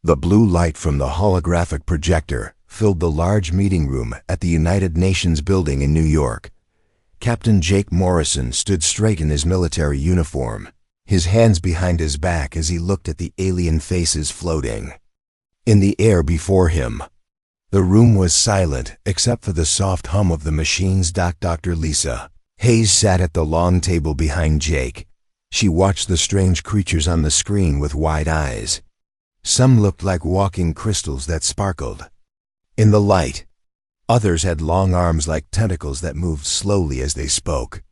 The blue light from the holographic projector filled the large meeting room at the United Nations building in New York. Captain Jake Morrison stood straight in his military uniform, his hands behind his back as he looked at the alien faces floating in the air before him. The room was silent except for the soft hum of the machines. Dr. Lisa Hayes sat at the long table behind Jake. She watched the strange creatures on the screen with wide eyes. Some looked like walking crystals that sparkled in the light. Others had long arms like tentacles that moved slowly as they spoke.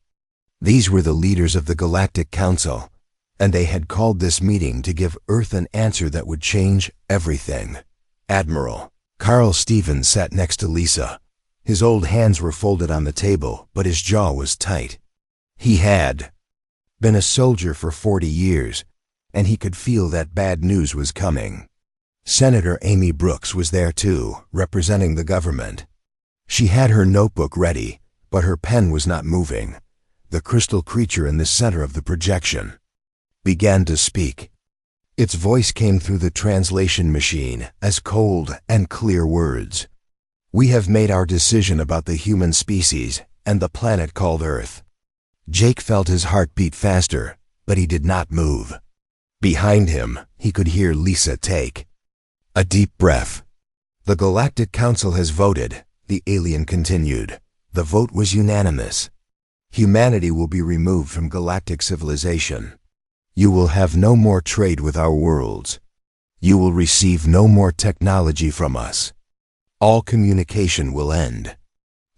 These were the leaders of the Galactic Council, and they had called this meeting to give Earth an answer that would change everything. Admiral Carl Stevens sat next to Lisa. His old hands were folded on the table, but his jaw was tight. He had been a soldier for 40 years, and he could feel that bad news was coming. Senator Amy Brooks was there too, representing the government. She had her notebook ready, but her pen was not moving. The crystal creature in the center of the projection began to speak. Its voice came through the translation machine as cold and clear words. "We have made our decision about the human species and the planet called Earth." Jake felt his heart beat faster, but he did not move. Behind him, he could hear Lisa take a deep breath. "The Galactic Council has voted," the alien continued. "The vote was unanimous. Humanity will be removed from galactic civilization. You will have no more trade with our worlds. You will receive no more technology from us. All communication will end."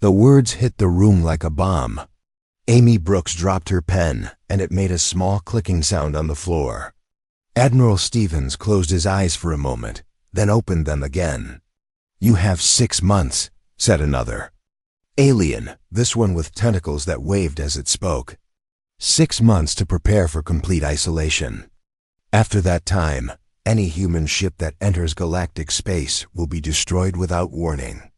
The words hit the room like a bomb. Amy Brooks dropped her pen, and it made a small clicking sound on the floor. Admiral Stevens closed his eyes for a moment, then opened them again. "You have 6 months," said another alien, this one with tentacles that waved as it spoke. 6 months to prepare for complete isolation. After that time, any human ship that enters galactic space will be destroyed without warning.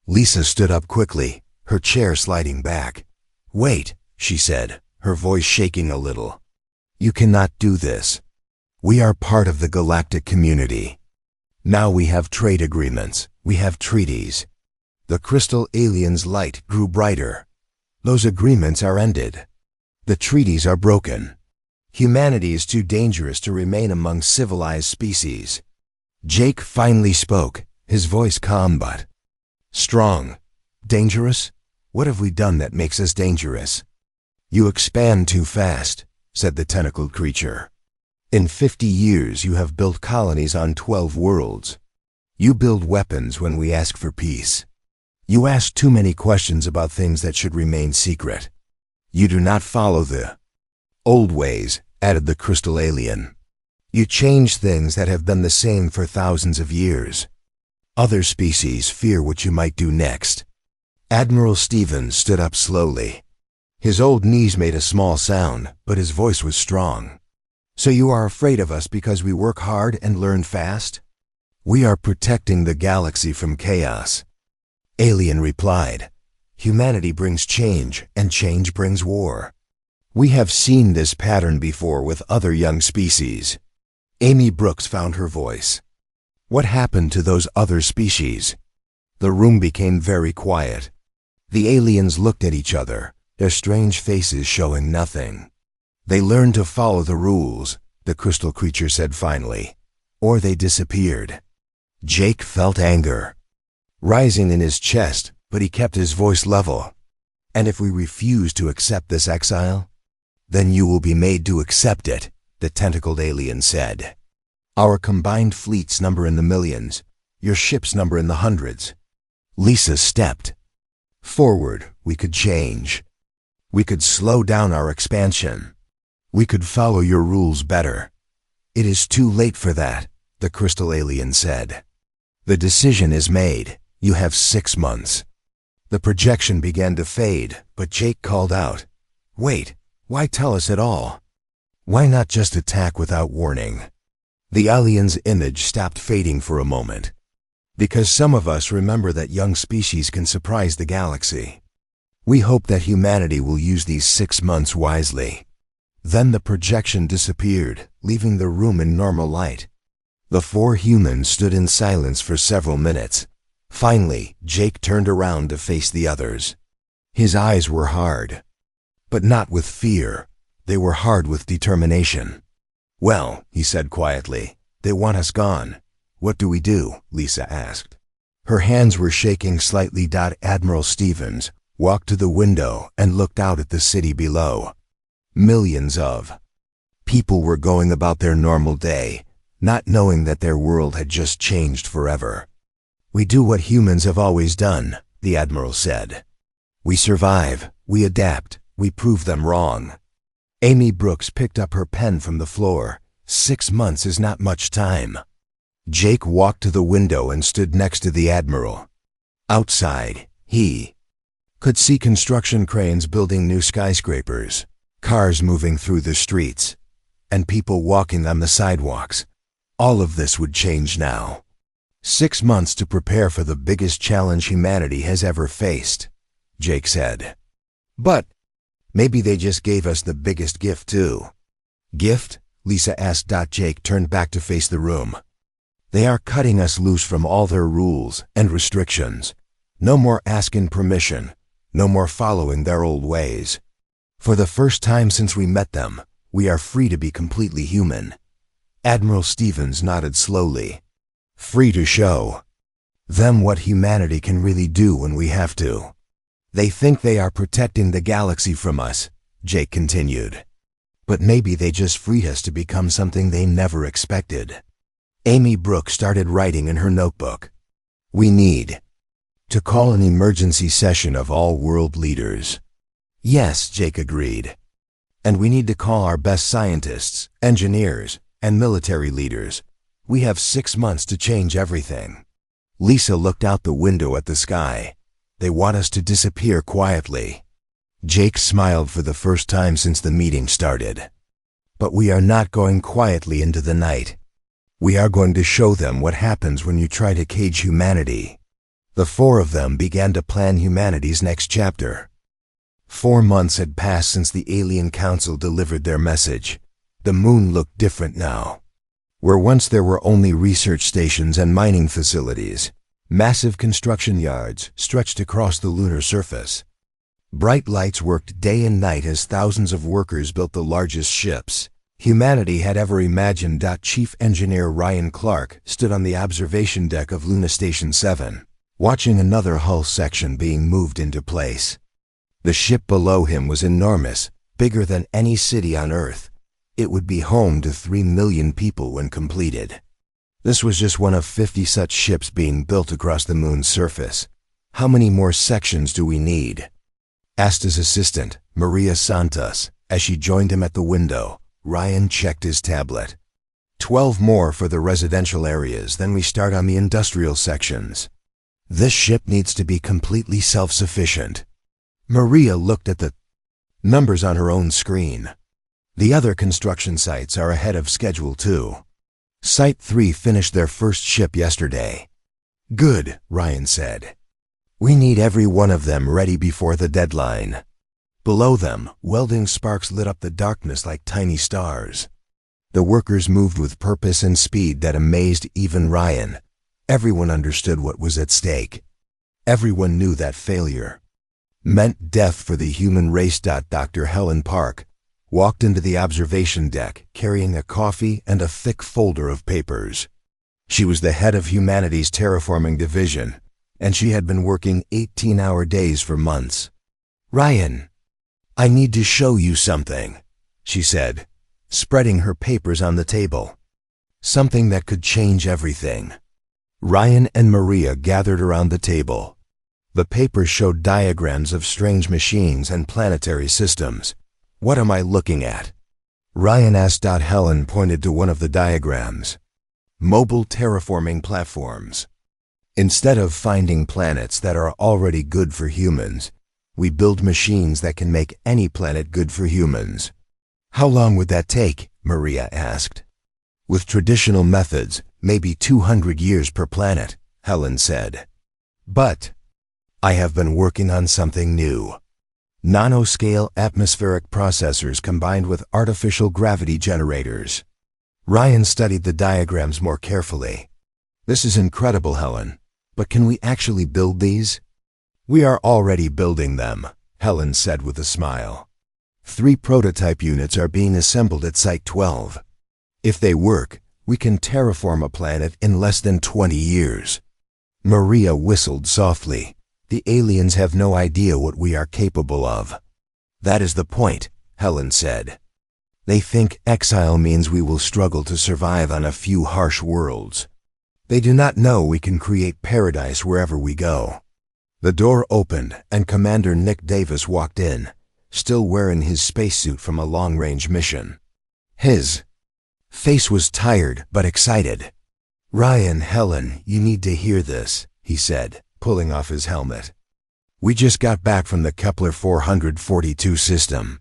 Lisa stood up quickly, her chair sliding back. "Wait," she said, her voice shaking a little. "You cannot do this. We are part of the galactic community. Now we have trade agreements, we have treaties." The crystal alien's light grew brighter. "Those agreements are ended. The treaties are broken. Humanity is too dangerous to remain among civilized species." Jake finally spoke, his voice calm but strong. "Dangerous? What have we done that makes us dangerous?" "You expand too fast," said the tentacled creature. "In 50 years you have built colonies on 12 worlds. You build weapons when we ask for peace. You ask too many questions about things that should remain secret. You do not follow the old ways," added the crystal alien. "You change things that have been the same for thousands of years. Other species fear what you might do next." Admiral Stevens stood up slowly. His old knees made a small sound, but his voice was strong. "So you are afraid of us because we work hard and learn fast?" "We are protecting the galaxy from chaos," Alien replied. "Humanity brings change, and change brings war. We have seen this pattern before with other young species." Amy Brooks found her voice. "What happened to those other species?" The room became very quiet. The aliens looked at each other, their strange faces showing nothing. "They learned to follow the rules," the crystal creature said finally, "or they disappeared." Jake felt anger rising in his chest, but he kept his voice level. "And if we refuse to accept this exile, then you will be made to accept it," the tentacled alien said. "Our combined fleets number in the millions, your ships number in the hundreds." Lisa stepped forward. "We could change. We could slow down our expansion. We could follow your rules better." "It is too late for that," the crystal alien said. "The decision is made. You have 6 months." The projection began to fade, but Jake called out, "Wait, why tell us at all? Why not just attack without warning?" The alien's image stopped fading for a moment. "Because some of us remember that young species can surprise the galaxy. We hope that humanity will use these 6 months wisely." Then the projection disappeared, leaving the room in normal light. The four humans stood in silence for several minutes. Finally, Jake turned around to face the others. His eyes were hard. But not with fear. They were hard with determination. "Well," he said quietly, "they want us gone. What do we do?" Lisa asked. Her hands were shaking slightly. Admiral Stevens walked to the window and looked out at the city below. Millions of people were going about their normal day, not knowing that their world had just changed forever. "We do what humans have always done," the Admiral said. "We survive, we adapt, we prove them wrong." Amy Brooks picked up her pen from the floor. 6 months is not much time. Jake walked to the window and stood next to the Admiral. Outside, he could see construction cranes building new skyscrapers, cars moving through the streets, and people walking on the sidewalks. All of this would change now. 6 months to prepare for the biggest challenge humanity has ever faced, Jake said. "But maybe they just gave us the biggest gift too." "Gift?" Lisa asked. Jake turned back to face the room. "They are cutting us loose from all their rules and restrictions. No more asking permission, no more following their old ways. For the first time since we met them, we are free to be completely human." Admiral Stevens nodded slowly. "Free to show them what humanity can really do when we have to." "They think they are protecting the galaxy from us," Jake continued. "But maybe they just freed us to become something they never expected." Amy Brooks started writing in her notebook. "We need to call an emergency session of all world leaders." "Yes," Jake agreed. "And we need to call our best scientists, engineers, and military leaders. We have 6 months to change everything." Lisa looked out the window at the sky. "They want us to disappear quietly." Jake smiled for the first time since the meeting started. "But we are not going quietly into the night. We are going to show them what happens when you try to cage humanity." The four of them began to plan humanity's next chapter. 4 months had passed since the Alien Council delivered their message. The moon looked different now. Where once there were only research stations and mining facilities, massive construction yards stretched across the lunar surface. Bright lights worked day and night as thousands of workers built the largest ships humanity had ever imagined. Chief Engineer Ryan Clark stood on the observation deck of Luna Station 7, watching another hull section being moved into place. The ship below him was enormous, bigger than any city on Earth. It would be home to 3 million people when completed. This was just one of 50 such ships being built across the moon's surface. "How many more sections do we need?" asked his assistant, Maria Santos, as she joined him at the window. Ryan checked his tablet. 12 more for the residential areas, then we start on the industrial sections. This ship needs to be completely self-sufficient." Maria looked at the numbers on her own screen. "The other construction sites are ahead of schedule too. Site 3 finished their first ship yesterday." "Good," Ryan said. "We need every one of them ready before the deadline." Below them, welding sparks lit up the darkness like tiny stars. The workers moved with purpose and speed that amazed even Ryan. Everyone understood what was at stake. Everyone knew that failure meant death for the human race. Dr. Helen Park walked into the observation deck carrying a coffee and a thick folder of papers. She was the head of humanity's terraforming division, and she had been working 18-hour days for months. "Ryan, I need to show you something," she said, spreading her papers on the table. "Something that could change everything." Ryan and Maria gathered around the table. The papers showed diagrams of strange machines and planetary systems. "What am I looking at?" Ryan asked. Helen pointed to one of the diagrams. "Mobile terraforming platforms. Instead of finding planets that are already good for humans, we build machines that can make any planet good for humans." "How long would that take?" Maria asked. "With traditional methods, maybe 200 years per planet," Helen said. "But I have been working on something new. Nanoscale atmospheric processors combined with artificial gravity generators. Ryan studied the diagrams more carefully. This is incredible, Helen. But can we actually build these? We are already building them, Helen said with a smile. 3 prototype units are being assembled at Site 12. If they work, we can terraform a planet in less than 20 years. Maria whistled softly. The aliens have no idea what we are capable of. That is the point, Helen said. They think exile means we will struggle to survive on a few harsh worlds. They do not know we can create paradise wherever we go. The door opened and Commander Nick Davis walked in, still wearing his spacesuit from a long-range mission. His face was tired but excited. Ryan, Helen, you need to hear this, he said, pulling off his helmet. We just got back from the Kepler 442 system.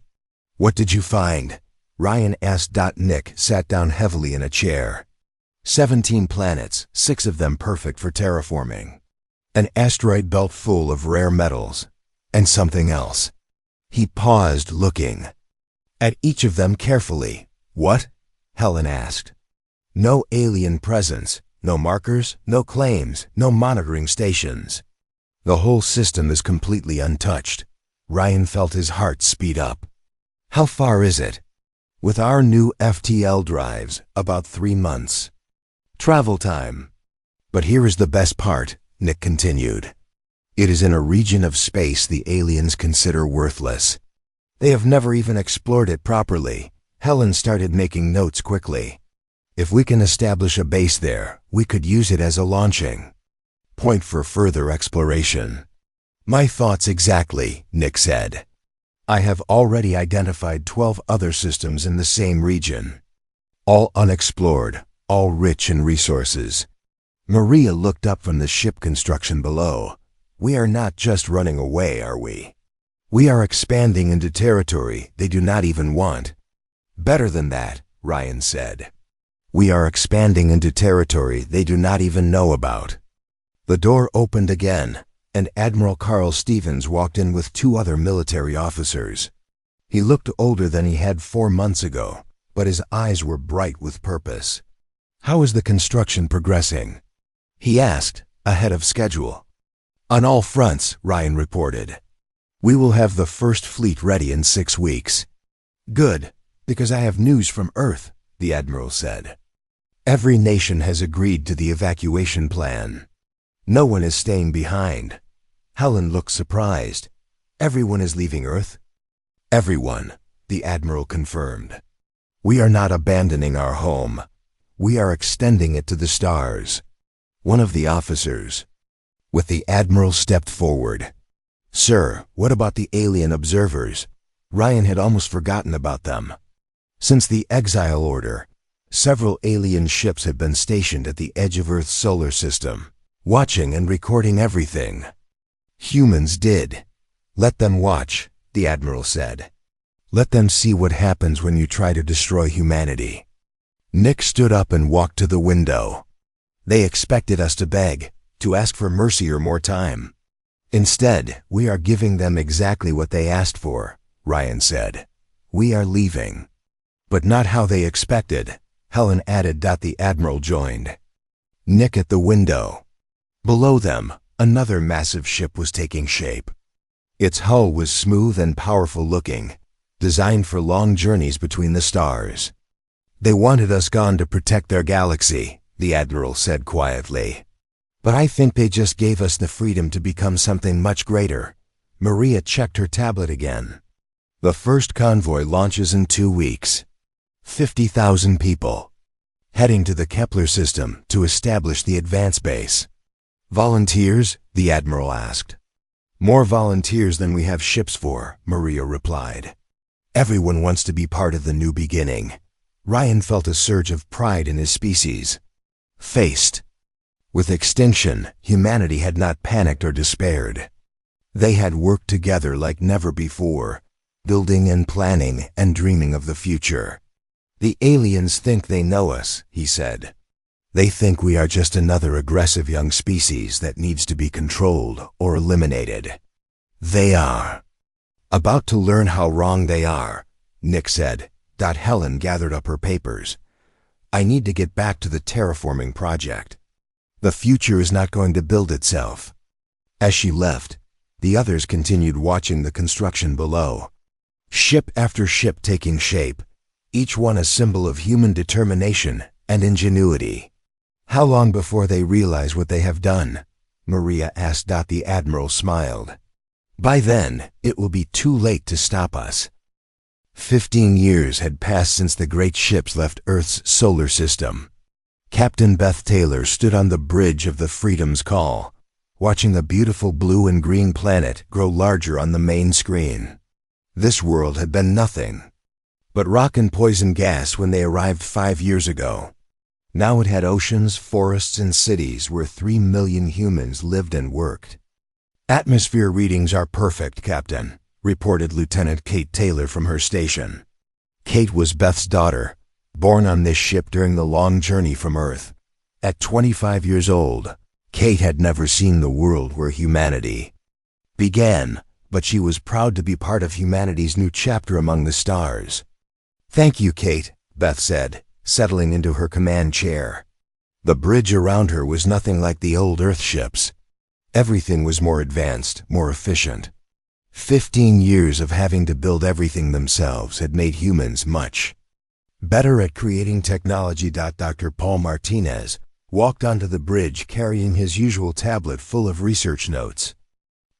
What did you find? Ryan asked. Nick sat down heavily in a chair. 17 planets, 6 of them perfect for terraforming. An asteroid belt full of rare metals. And something else. He paused, looking at each of them carefully. What? Helen asked. No alien presence, no markers, no claims, no monitoring stations. The whole system is completely untouched. Ryan felt his heart speed up. How far is it? With our new FTL drives, about 3 months. Travel time. But here is the best part, Nick continued. It is in a region of space the aliens consider worthless. They have never even explored it properly. Helen started making notes quickly. If we can establish a base there, we could use it as a launching point for further exploration. My thoughts exactly, Nick said. I have already identified 12 other systems in the same region. All unexplored, all rich in resources. Maria looked up from the ship construction below. We are not just running away, are we? We are expanding into territory they do not even want. Better than that, Ryan said. We are expanding into territory they do not even know about. The door opened again, and Admiral Carl Stevens walked in with 2 other military officers. He looked older than he had 4 months ago, but his eyes were bright with purpose. How is the construction progressing? He asked, ahead of schedule. On all fronts, Ryan reported. We will have the first fleet ready in 6 weeks. Good, because I have news from Earth, the Admiral said. Every nation has agreed to the evacuation plan. No one is staying behind. Helen looked surprised. Everyone is leaving Earth? Everyone, the Admiral confirmed. We are not abandoning our home. We are extending it to the stars. One of the officers, with the Admiral, stepped forward. Sir, what about the alien observers? Ryan had almost forgotten about them. Since the Exile order, several alien ships have been stationed at the edge of Earth's solar system, watching and recording everything. Humans did. Let them watch, the Admiral said. Let them see what happens when you try to destroy humanity. Nick stood up and walked to the window. They expected us to beg, to ask for mercy or more time. Instead, we are giving them exactly what they asked for, Ryan said. We are leaving. But not how they expected, Helen added. The Admiral joined Nick at the window. Below them, another massive ship was taking shape. Its hull was smooth and powerful looking, designed for long journeys between the stars. They wanted us gone to protect their galaxy, the Admiral said quietly. But I think they just gave us the freedom to become something much greater. Maria checked her tablet again. The first convoy launches in 2 weeks. 50,000 people. Heading to the Kepler system to establish the advance base. Volunteers? The Admiral asked. More volunteers than we have ships for, Maria replied. Everyone wants to be part of the new beginning. Ryan felt a surge of pride in his species. Faced with extinction, humanity had not panicked or despaired. They had worked together like never before, building and planning and dreaming of the future. The aliens think they know us, he said. They think we are just another aggressive young species that needs to be controlled or eliminated. They are about to learn how wrong they are, Nick said. Helen gathered up her papers. I need to get back to the terraforming project. The future is not going to build itself." As she left, the others continued watching the construction below. Ship after ship taking shape, each one a symbol of human determination and ingenuity. "How long before they realize what they have done?" Maria asked. The Admiral smiled. "By then, it will be too late to stop us." 15 years had passed since the great ships left Earth's solar system. Captain Beth Taylor stood on the bridge of the Freedom's Call, watching the beautiful blue and green planet grow larger on the main screen. This world had been nothing but rock and poison gas when they arrived 5 years ago. Now it had oceans, forests, and cities where 3 million humans lived and worked. "Atmosphere readings are perfect, Captain," reported Lieutenant Kate Taylor from her station. Kate was Beth's daughter, born on this ship during the long journey from Earth. At 25 years old, Kate had never seen the world where humanity began, but she was proud to be part of humanity's new chapter among the stars. "Thank you, Kate," Beth said, settling into her command chair. The bridge around her was nothing like the old Earth ships. Everything was more advanced, more efficient. 15 years of having to build everything themselves had made humans much better at creating technology. Dr. Paul Martinez walked onto the bridge carrying his usual tablet full of research notes.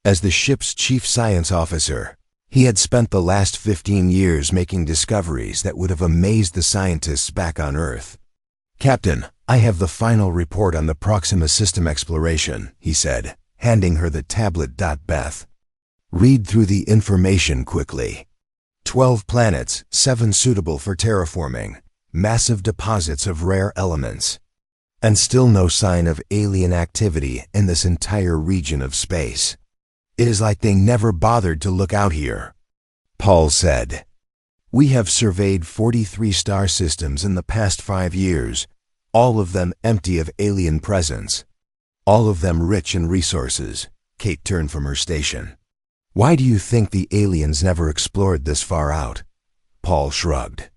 As the ship's chief science officer, he had spent the last 15 years making discoveries that would have amazed the scientists back on Earth. "Captain, I have the final report on the Proxima System exploration," he said, handing her the tablet. "Beth, read through the information quickly. 12 planets, 7 suitable for terraforming, massive deposits of rare elements, and still no sign of alien activity in this entire region of space. It is like they never bothered to look out here," Paul said. "We have surveyed 43 star systems in the past 5 years, all of them empty of alien presence. All of them rich in resources." Kate turned from her station. "Why do you think the aliens never explored this far out?" Paul shrugged.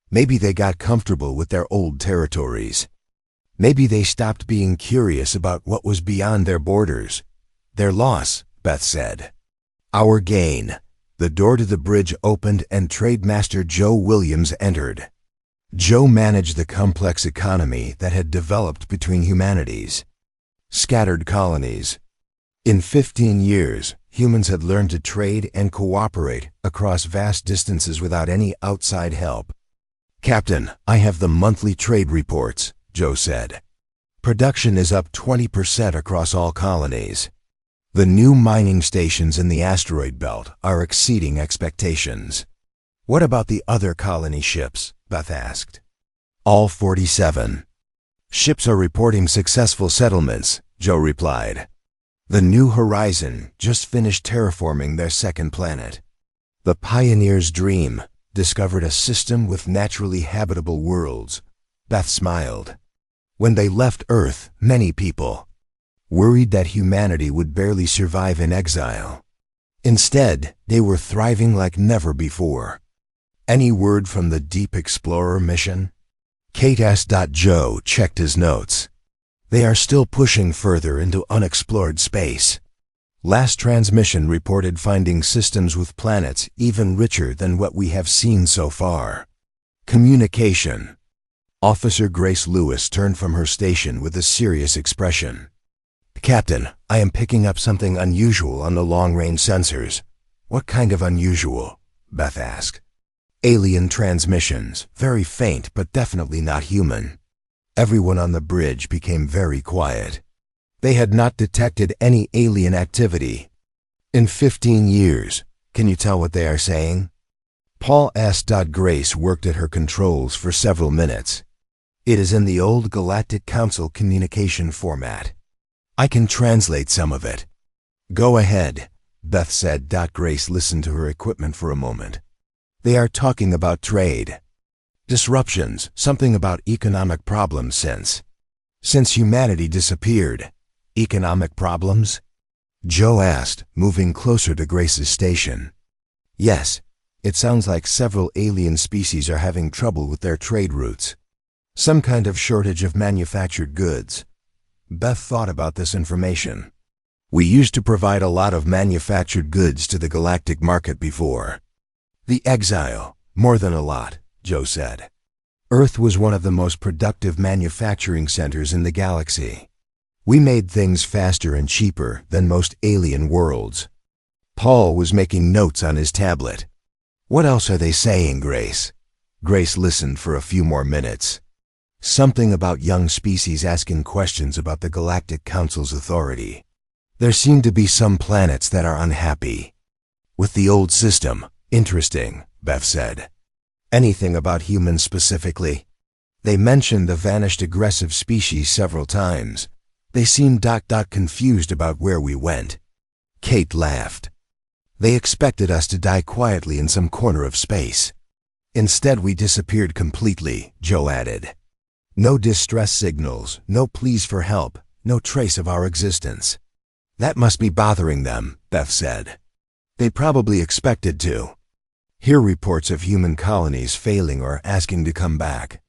"Maybe they got comfortable with their old territories. Maybe they stopped being curious about what was beyond their borders." "Their loss," Beth said. "Our gain." The door to the bridge opened and Trademaster Joe Williams entered. Joe managed the complex economy that had developed between humanity's scattered colonies. In 15 years, humans had learned to trade and cooperate across vast distances without any outside help. "Captain, I have the monthly trade reports," Joe said. "Production is up 20% across all colonies. The new mining stations in the asteroid belt are exceeding expectations." "What about the other colony ships?" Beth asked. "All 47 ships are reporting successful settlements," Joe replied. "The New Horizon just finished terraforming their second planet. The Pioneer's Dream discovered a system with naturally habitable worlds." Beth smiled. "When they left Earth, many people worried that humanity would barely survive in exile. Instead, they were thriving like never before." "Any word from the Deep Explorer mission?" Kate asked. Joe checked his notes. "They are still pushing further into unexplored space. Last transmission reported finding systems with planets even richer than what we have seen so far." "Communication." Officer Grace Lewis turned from her station with a serious expression. "Captain, I am picking up something unusual on the long-range sensors." "What kind of unusual?" Beth asked. "Alien transmissions, very faint but definitely not human." Everyone on the bridge became very quiet. They had not detected any alien activity in 15 years. "Can you tell what they are saying?" Paul asked. Grace worked at her controls for several minutes. "It is in the old Galactic Council communication format. I can translate some of it." "Go ahead," Beth said. Grace listened to her equipment for a moment. "They are talking about trade disruptions, something about economic problems since humanity disappeared." "Economic problems?" Joe asked, moving closer to Grace's station. "Yes, it sounds like several alien species are having trouble with their trade routes." Some kind of shortage of manufactured goods. Beth thought about this information. We used to provide a lot of manufactured goods to the galactic market before. The Exile, more than a lot, Joe said. Earth was one of the most productive manufacturing centers in the galaxy. We made things faster and cheaper than most alien worlds. Paul was making notes on his tablet. What else are they saying, Grace? Grace listened for a few more minutes. Something about young species asking questions about the Galactic Council's authority. There seem to be some planets that are unhappy with the old system. Interesting, Beth said. Anything about humans specifically? They mentioned the vanished aggressive species several times. They seemed confused about where we went. Kate laughed. They expected us to die quietly in some corner of space. Instead, we disappeared completely, Joe added. No distress signals, no pleas for help, no trace of our existence. That must be bothering them, Beth said. They probably expected to hear reports of human colonies failing or asking to come back.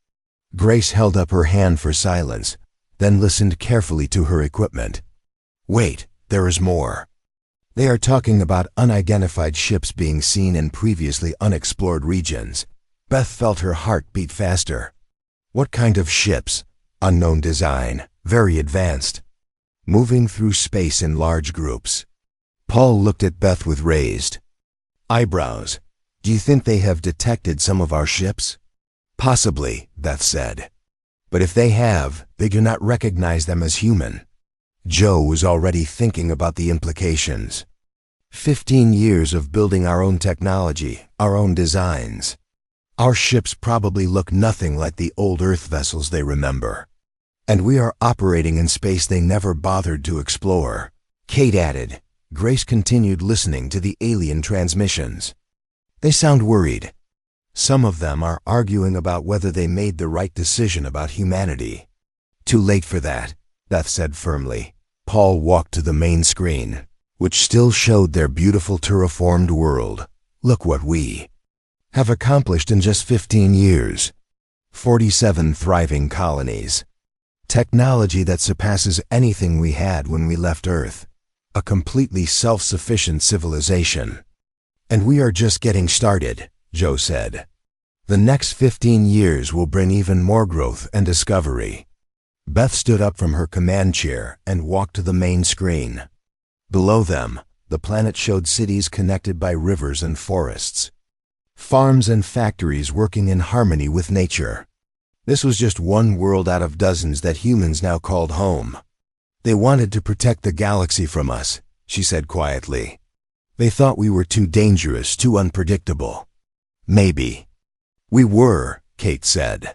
Grace held up her hand for silence, then listened carefully to her equipment. Wait, there is more. They are talking about unidentified ships being seen in previously unexplored regions. Beth felt her heart beat faster. What kind of ships? Unknown design, very advanced. Moving through space in large groups. Paul looked at Beth with raised eyebrows. Do you think they have detected some of our ships? Possibly, Beth said. But if they have, they do not recognize them as human. Joe was already thinking about the implications. 15 years of building our own technology, our own designs. Our ships probably look nothing like the old Earth vessels they remember. And we are operating in space they never bothered to explore. Kate added. Grace continued listening to the alien transmissions. They sound worried. Some of them are arguing about whether they made the right decision about humanity. Too late for that, Beth said firmly. Paul walked to the main screen, which still showed their beautiful terraformed world. Look what we have accomplished in just 15 years. 47 thriving colonies. Technology that surpasses anything we had when we left Earth. A completely self-sufficient civilization. And we are just getting started, Joe said. The next 15 years will bring even more growth and discovery. Beth stood up from her command chair and walked to the main screen. Below them, the planet showed cities connected by rivers and forests. Farms and factories working in harmony with nature. This was just one world out of dozens that humans now called home. They wanted to protect the galaxy from us, she said quietly. They thought we were too dangerous, too unpredictable. Maybe. We were, Kate said.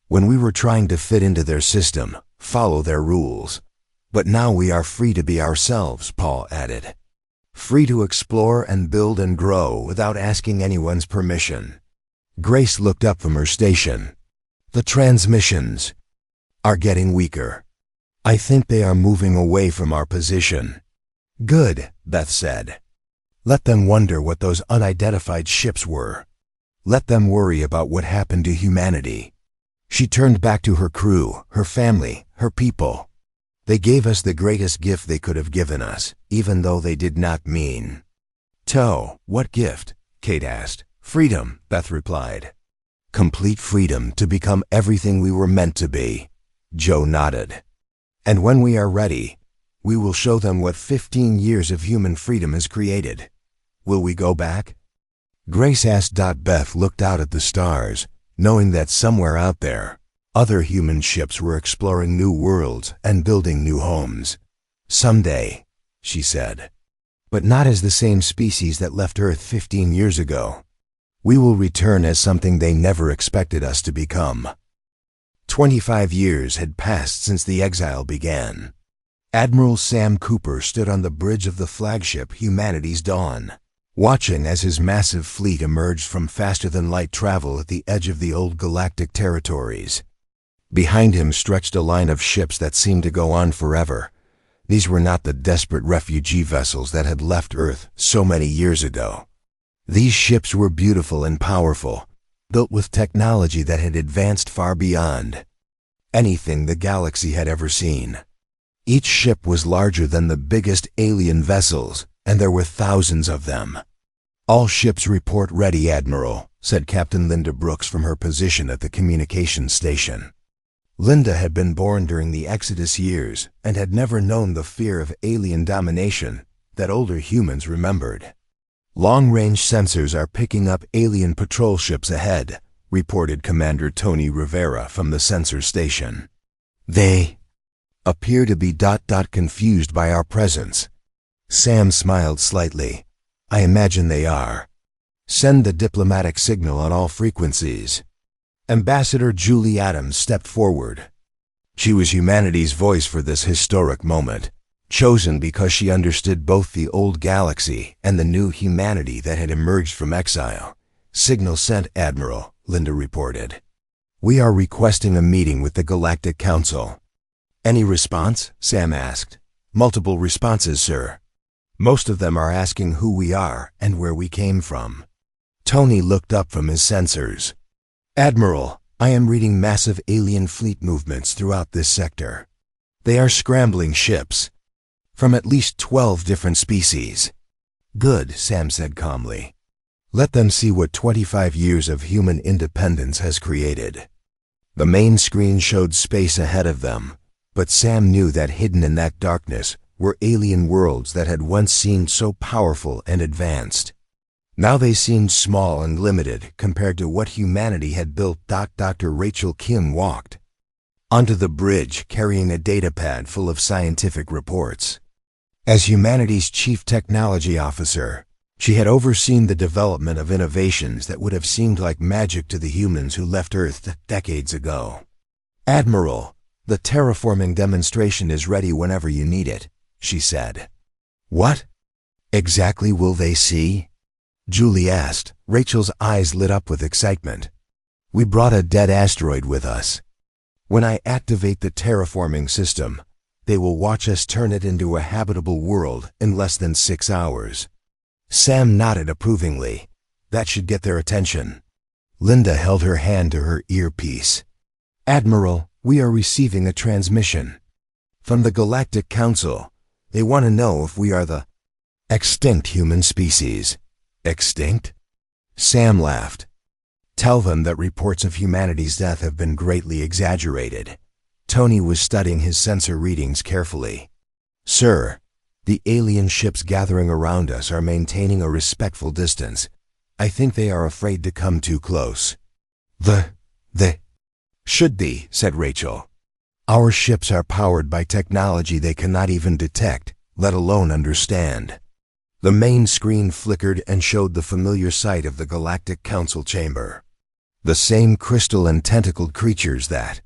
When we were trying to fit into their system, follow their rules. But now we are free to be ourselves, Paul added. Free to explore and build and grow without asking anyone's permission. Grace looked up from her station. The transmissions are getting weaker. I think they are moving away from our position. Good, Beth said. Let them wonder what those unidentified ships were. Let them worry about what happened to humanity. She turned back to her crew, her family, her people. They gave us the greatest gift they could have given us, even though they did not mean. What gift? Kate asked. Freedom, Beth replied. Complete freedom to become everything we were meant to be. Joe nodded. And when we are ready, we will show them what 15 years of human freedom has created. Will we go back? Grace asked. Beth looked out at the stars, knowing that somewhere out there, other human ships were exploring new worlds and building new homes. Someday, she said. But not as the same species that left Earth 15 years ago. We will return as something they never expected us to become. 25 years had passed since the Exile began. Admiral Sam Cooper stood on the bridge of the flagship Humanity's Dawn, watching as his massive fleet emerged from faster-than-light travel at the edge of the old galactic territories. Behind him stretched a line of ships that seemed to go on forever. These were not the desperate refugee vessels that had left Earth so many years ago. These ships were beautiful and powerful, built with technology that had advanced far beyond anything the galaxy had ever seen. Each ship was larger than the biggest alien vessels, and there were thousands of them. "All ships report ready, Admiral," said Captain Linda Brooks from her position at the communications station. Linda had been born during the Exodus years and had never known the fear of alien domination that older humans remembered. "Long-range sensors are picking up alien patrol ships ahead," reported Commander Tony Rivera from the sensor station. "They appear to be confused by our presence." Sam smiled slightly. "I imagine they are. Send the diplomatic signal on all frequencies." Ambassador Julie Adams stepped forward. She was humanity's voice for this historic moment, chosen because she understood both the old galaxy and the new humanity that had emerged from exile. "Signal sent, Admiral," Linda reported. "We are requesting a meeting with the Galactic Council." "Any response?" Sam asked. "Multiple responses, sir. Most of them are asking who we are and where we came from." Tony looked up from his sensors. "Admiral, I am reading massive alien fleet movements throughout this sector. They are scrambling ships from at least 12 different species." "Good," Sam said calmly. "Let them see what 25 years of human independence has created." The main screen showed space ahead of them, but Sam knew that hidden in that darkness were alien worlds that had once seemed so powerful and advanced. Now they seemed small and limited compared to what humanity had built. Dr. Rachel Kim walked onto the bridge carrying a datapad full of scientific reports. As humanity's chief technology officer, she had overseen the development of innovations that would have seemed like magic to the humans who left Earth decades ago. "Admiral, the terraforming demonstration is ready whenever you need it," she said. "What exactly will they see?" Julie asked. Rachel's eyes lit up with excitement. "We brought a dead asteroid with us. When I activate the terraforming system, they will watch us turn it into a habitable world in less than 6 hours." Sam nodded approvingly. That should get their attention. Linda held her hand to her earpiece. "Admiral, we are receiving a transmission from the Galactic Council. They want to know if we are the extinct human species." "Extinct?" Sam laughed. "Tell them that reports of humanity's death have been greatly exaggerated." Tony was studying his sensor readings carefully. "Sir, the alien ships gathering around us are maintaining a respectful distance. I think they are afraid to come too close." They should be," said Rachel. "Our ships are powered by technology they cannot even detect, let alone understand." The main screen flickered and showed the familiar sight of the Galactic Council chamber. The same crystal and tentacled creatures that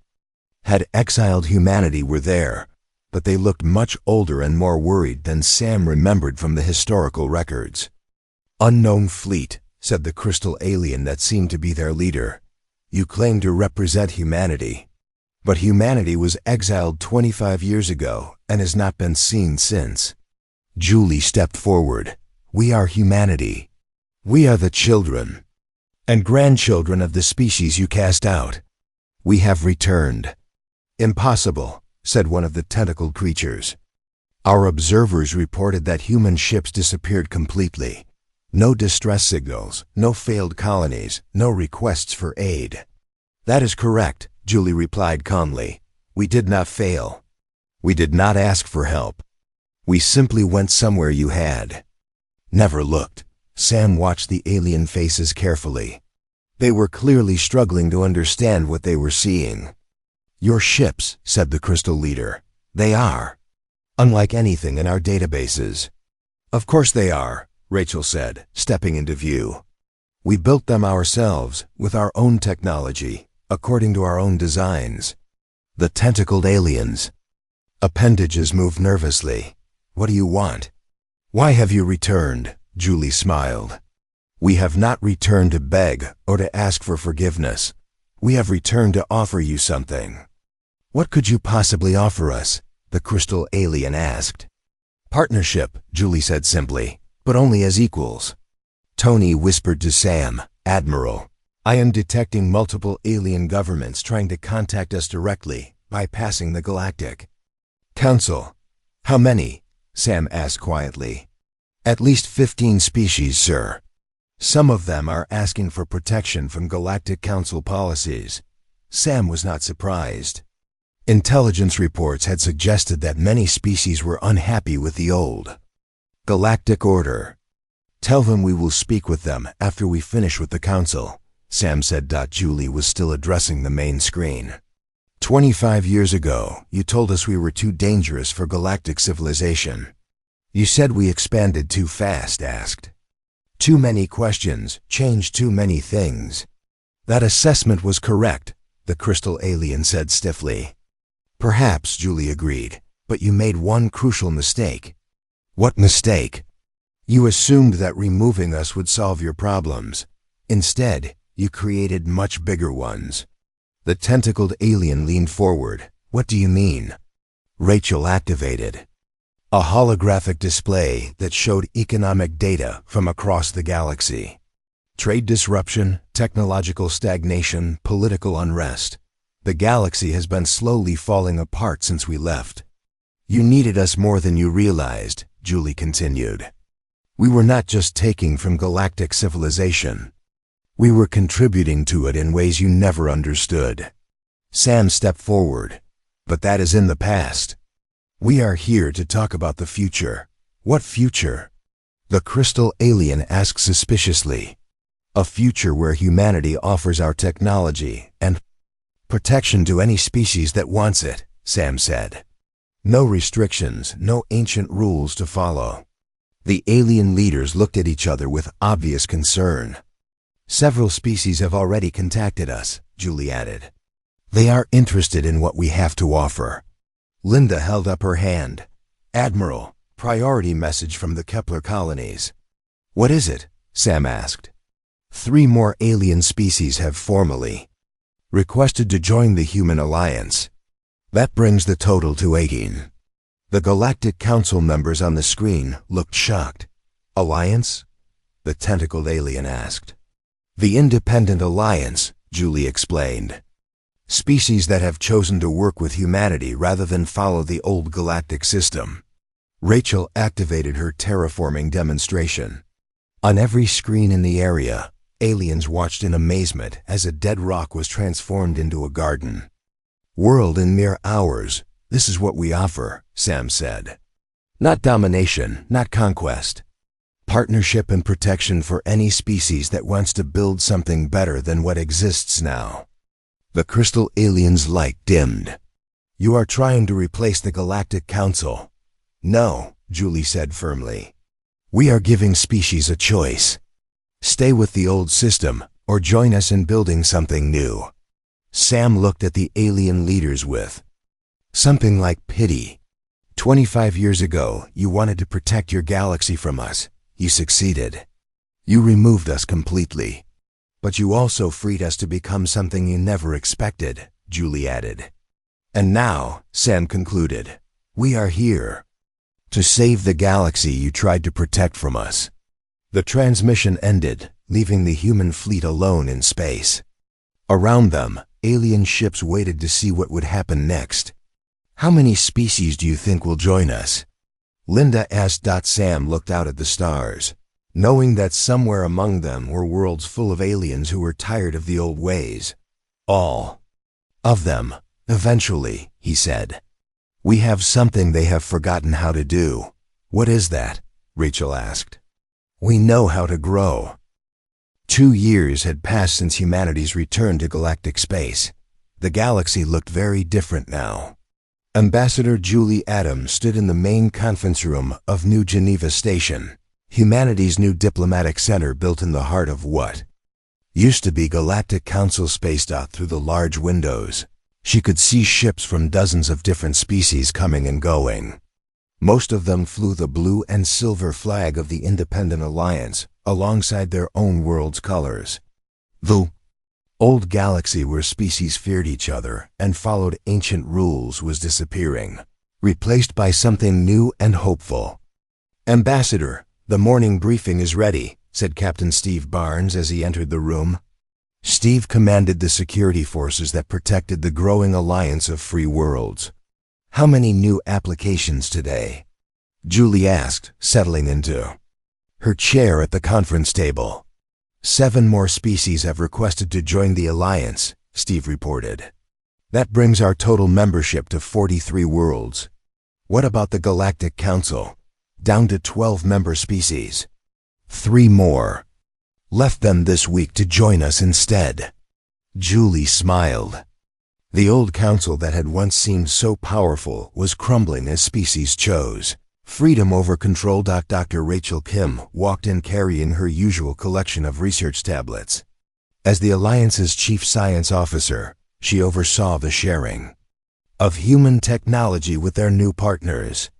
had exiled humanity were there, but they looked much older and more worried than Sam remembered from the historical records. "Unknown fleet," said the crystal alien that seemed to be their leader. "You claim to represent humanity, but humanity was exiled 25 years ago and has not been seen since." Julie stepped forward. "We are humanity. We are the children and grandchildren of the species you cast out. We have returned." "Impossible," said one of the tentacled creatures. "Our observers reported that human ships disappeared completely. No distress signals, no failed colonies, no requests for aid." "That is correct," Julie replied calmly. "We did not fail. We did not ask for help. We simply went somewhere you had never looked." Sam watched the alien faces carefully. They were clearly struggling to understand what they were seeing. "Your ships," said the crystal leader. "They are unlike anything in our databases." "Of course they are," Rachel said, stepping into view. "We built them ourselves with our own technology, according to our own designs." The tentacled aliens' appendages moved nervously. "What do you want?" "Why have you returned?" Julie smiled. "We have not returned to beg or to ask for forgiveness. We have returned to offer you something." "What could you possibly offer us?" the crystal alien asked. "Partnership," Julie said simply, "but only as equals." Tony whispered to Sam, "Admiral, I am detecting multiple alien governments trying to contact us directly, bypassing the Galactic Council. How many? Sam asked quietly. At least 15 species, sir. Some of them are asking for protection from Galactic Council policies. Sam was not surprised. Intelligence reports had suggested that many species were unhappy with the old Galactic Order. Tell them we will speak with them after we finish with the Council, Sam said. Julie was still addressing the main screen. 25 years ago, you told us we were too dangerous for galactic civilization. You said we expanded too fast, asked. Too many questions, changed too many things. That assessment was correct, the crystal alien said stiffly. Perhaps, Julie agreed, but you made one crucial mistake. What mistake? You assumed that removing us would solve your problems. Instead, you created much bigger ones. The tentacled alien leaned forward. What do you mean? Rachel activated a holographic display that showed economic data from across the galaxy. Trade disruption, technological stagnation, political unrest. The galaxy has been slowly falling apart since we left. You needed us more than you realized, Julie continued. We were not just taking from galactic civilization. We were contributing to it in ways you never understood. Sam stepped forward. But that is in the past. We are here to talk about the future. What future? The crystal alien asked suspiciously. A future where humanity offers our technology and protection to any species that wants it, Sam said. No restrictions, no ancient rules to follow. The alien leaders looked at each other with obvious concern. Several species have already contacted us, Julie added. They are interested in what we have to offer. Linda held up her hand. Admiral, priority message from the Kepler colonies. What is it? Sam asked. 3 more alien species have formally requested to join the Human Alliance. That brings the total to 18. The Galactic Council members on the screen looked shocked. Alliance? The tentacled alien asked. The Independent Alliance, Julie explained. Species that have chosen to work with humanity rather than follow the old galactic system. Rachel activated her terraforming demonstration. On every screen in the area, aliens watched in amazement as a dead rock was transformed into a garden. World in mere hours, this is what we offer, Sam said. Not domination, not conquest. Partnership and protection for any species that wants to build something better than what exists now. The crystal alien's light dimmed. You are trying to replace the Galactic Council. No, Julie said firmly. We are giving species a choice. Stay with the old system or join us in building something new. Sam looked at the alien leaders with something like pity. 25 years ago, you wanted to protect your galaxy from us. You succeeded. You removed us completely. But you also freed us to become something you never expected, Julie added. And now, Sam concluded, we are here to save the galaxy you tried to protect from us. The transmission ended, leaving the human fleet alone in space. Around them, alien ships waited to see what would happen next. How many species do you think will join us? Linda asked. Sam looked out at the stars, knowing that somewhere among them were worlds full of aliens who were tired of the old ways. All of them, eventually, he said. We have something they have forgotten how to do. What is that? Rachel asked. We know how to grow. 2 years had passed since humanity's return to galactic space. The galaxy looked very different now. Ambassador Julie Adams stood in the main conference room of New Geneva Station, humanity's new diplomatic center built in the heart of what used to be Galactic Council space. Through the large windows, she could see ships from dozens of different species coming and going. Most of them flew the blue and silver flag of the Independent Alliance alongside their own world's colors. The old galaxy where species feared each other and followed ancient rules was disappearing, replaced by something new and hopeful. Ambassador, the morning briefing is ready, said Captain Steve Barnes as he entered the room. Steve commanded the security forces that protected the growing alliance of free worlds. "How many new applications today?" Julie asked, settling into her chair at the conference table. 7 more species have requested to join the alliance, Steve reported. "That brings our total membership to 43 worlds. What about the Galactic Council? Down to 12 member species. 3 more. Left them this week to join us instead." Julie smiled. The old council that had once seemed so powerful was crumbling as species chose freedom over control. Dr. Rachel Kim walked in carrying her usual collection of research tablets. As the Alliance's chief science officer, she oversaw the sharing of human technology with their new partners.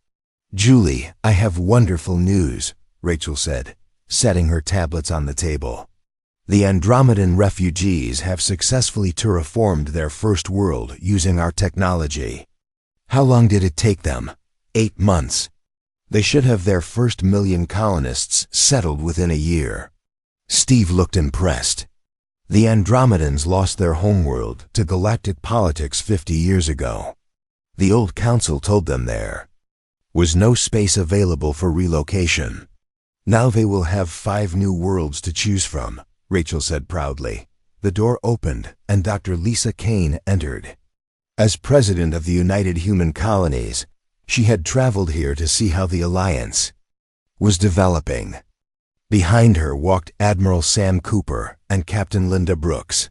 "Julie, I have wonderful news," Rachel said, setting her tablets on the table. "The Andromedan refugees have successfully terraformed their first world using our technology." "How long did it take them?" 8 months. "They should have their first 1,000,000 colonists settled within a year." Steve looked impressed. The Andromedans lost their homeworld to galactic politics 50 years ago. The old council told them there was no space available for relocation. "Now they will have 5 new worlds to choose from," Rachel said proudly. The door opened and Dr. Lisa Kane entered. As president of the United Human Colonies, she had traveled here to see how the alliance was developing. Behind her walked Admiral Sam Cooper and Captain Linda Brooks.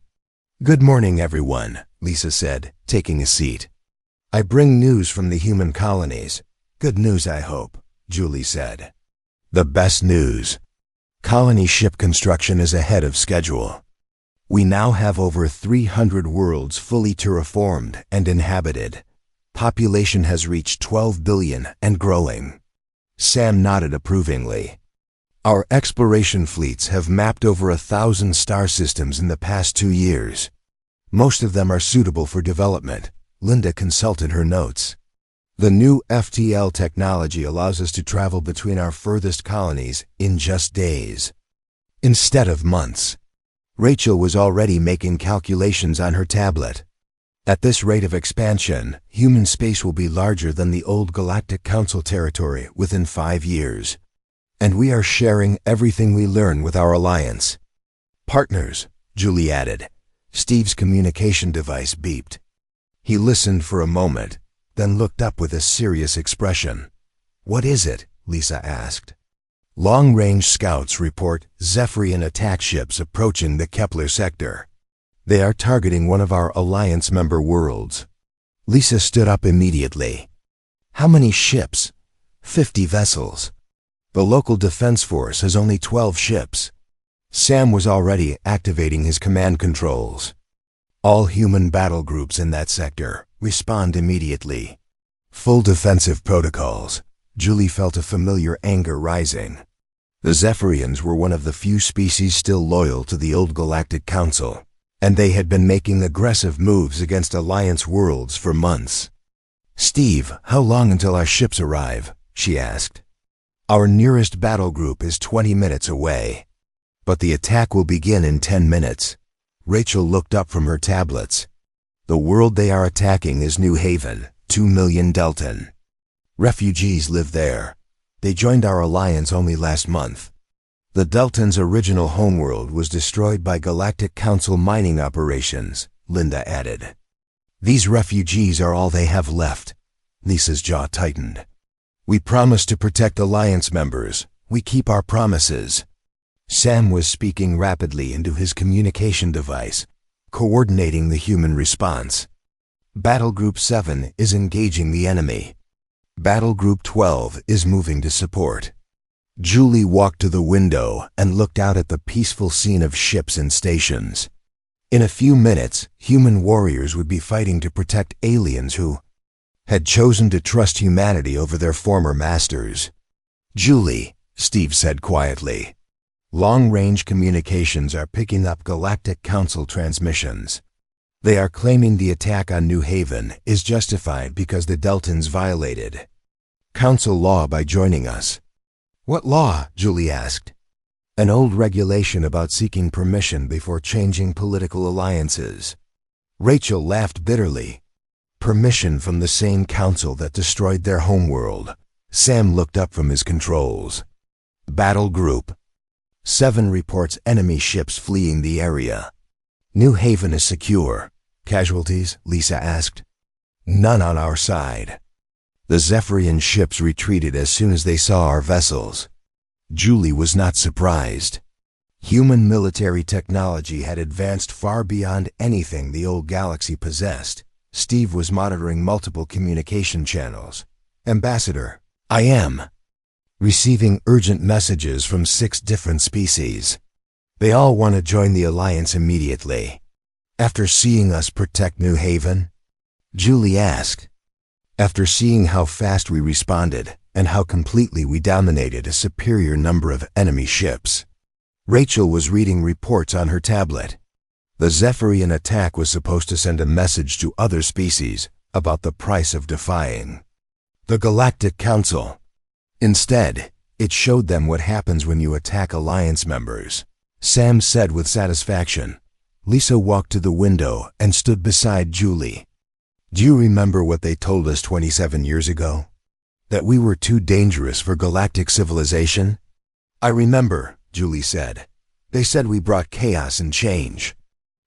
"Good morning, everyone," Lisa said, taking a seat. "I bring news from the human colonies." "Good news, I hope," Julie said. "The best news. Colony ship construction is ahead of schedule. We now have over 300 worlds fully terraformed and inhabited. Population has reached 12 billion and growing." Sam nodded approvingly. "Our exploration fleets have mapped over 1,000 star systems in the past 2 years. Most of them are suitable for development." Linda consulted her notes. "The new FTL technology allows us to travel between our furthest colonies in just days, instead of months." Rachel was already making calculations on her tablet. "At this rate of expansion, human space will be larger than the old Galactic Council territory within 5 years. And we are sharing everything we learn with our alliance partners," Julie added. Steve's communication device beeped. He listened for a moment, then looked up with a serious expression. "What is it?" Lisa asked. "Long-range scouts report Zephyrian attack ships approaching the Kepler sector. They are targeting one of our Alliance member worlds." Lisa stood up immediately. "How many ships?" 50 vessels. The local defense force has only 12 ships." Sam was already activating his command controls. "All human battle groups in that sector respond immediately. Full defensive protocols." Julie felt a familiar anger rising. The Zephyrians were one of the few species still loyal to the old Galactic Council, and they had been making aggressive moves against Alliance worlds for months. "Steve, how long until our ships arrive?" she asked. "Our nearest battle group is 20 minutes away, but the attack will begin in 10 minutes. Rachel looked up from her tablets. "The world they are attacking is New Haven, 2 million Deltan. Refugees live there. They joined our alliance only last month. The Deltan's original homeworld was destroyed by Galactic Council mining operations," Linda added. "These refugees are all they have left." Lisa's jaw tightened. "We promise to protect alliance members. We keep our promises." Sam was speaking rapidly into his communication device, coordinating the human response. "Battle Group 7 is engaging the enemy. Battle Group 12 is moving to support." Julie walked to the window and looked out at the peaceful scene of ships and stations. In a few minutes, human warriors would be fighting to protect aliens who had chosen to trust humanity over their former masters. "Julie," Steve said quietly, "long-range communications are picking up Galactic Council transmissions. They are claiming the attack on New Haven is justified because the Deltans violated Council law by joining us." "What law?" Julie asked. An old regulation about seeking permission before changing political alliances. Rachel laughed bitterly. Permission from the same council that destroyed their homeworld. Sam looked up from his controls. Battle Group. 7 reports enemy ships fleeing the area. New Haven is secure. Casualties? Lisa asked. None on our side. The Zephyrian ships retreated as soon as they saw our vessels. Julie was not surprised. Human military technology had advanced far beyond anything the old galaxy possessed. Steve was monitoring multiple communication channels. Ambassador, I am. Receiving urgent messages from 6 different species. They all want to join the Alliance immediately. After seeing us protect New Haven? Julie asked. After seeing how fast we responded and how completely we dominated a superior number of enemy ships. Rachel was reading reports on her tablet. The Zephyrian attack was supposed to send a message to other species about the price of defying the Galactic Council. Instead, it showed them what happens when you attack Alliance members. Sam said with satisfaction. Lisa walked to the window and stood beside Julie. Do you remember what they told us 27 years ago? That we were too dangerous for galactic civilization? I remember, Julie said. They said we brought chaos and change.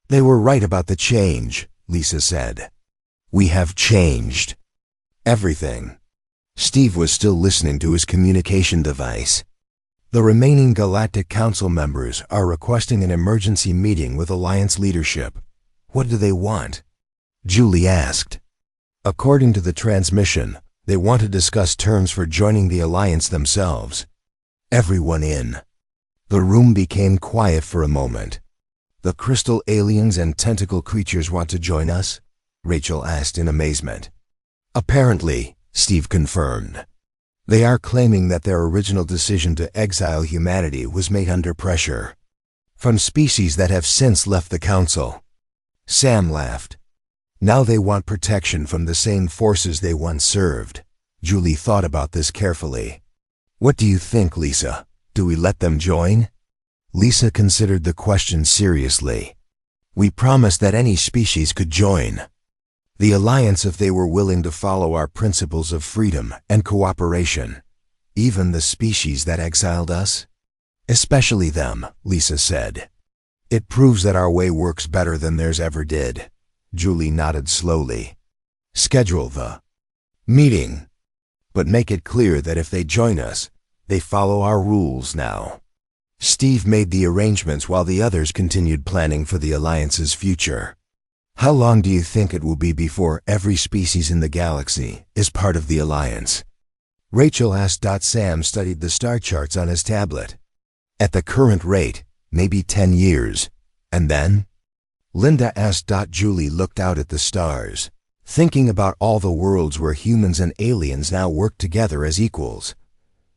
They were right about the change, Lisa said. We have changed. Everything. Steve was still listening to his communication device. The remaining Galactic Council members are requesting an emergency meeting with Alliance leadership. What do they want? Julie asked. According to the transmission, they want to discuss terms for joining the Alliance themselves. Everyone in. The room became quiet for a moment. The crystal aliens and tentacle creatures want to join us? Rachel asked in amazement. Apparently, Steve confirmed. They are claiming that their original decision to exile humanity was made under pressure from species that have since left the Council. Sam laughed. Now they want protection from the same forces they once served. Julie thought about this carefully. What do you think, Lisa? Do we let them join? Lisa considered the question seriously. We promised that any species could join the Alliance if they were willing to follow our principles of freedom and cooperation. Even the species that exiled us? Especially them, Lisa said. It proves that our way works better than theirs ever did. Julie nodded slowly. Schedule the meeting, but make it clear that if they join us, they follow our rules now. Steve made the arrangements while the others continued planning for the Alliance's future. How long do you think it will be before every species in the galaxy is part of the Alliance? Rachel asked. Sam studied the star charts on his tablet. At the current rate, maybe 10 years. And then? Linda asked. Julie looked out at the stars, thinking about all the worlds where humans and aliens now work together as equals.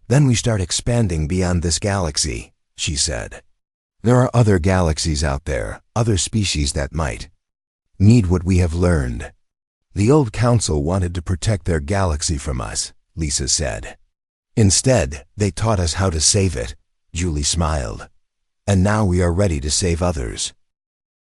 Then we start expanding beyond this galaxy, she said. There are other galaxies out there, other species that might need what we have learned. The old council wanted to protect their galaxy from us, Lisa said. Instead, they taught us how to save it. Julie smiled. And now we are ready to save others.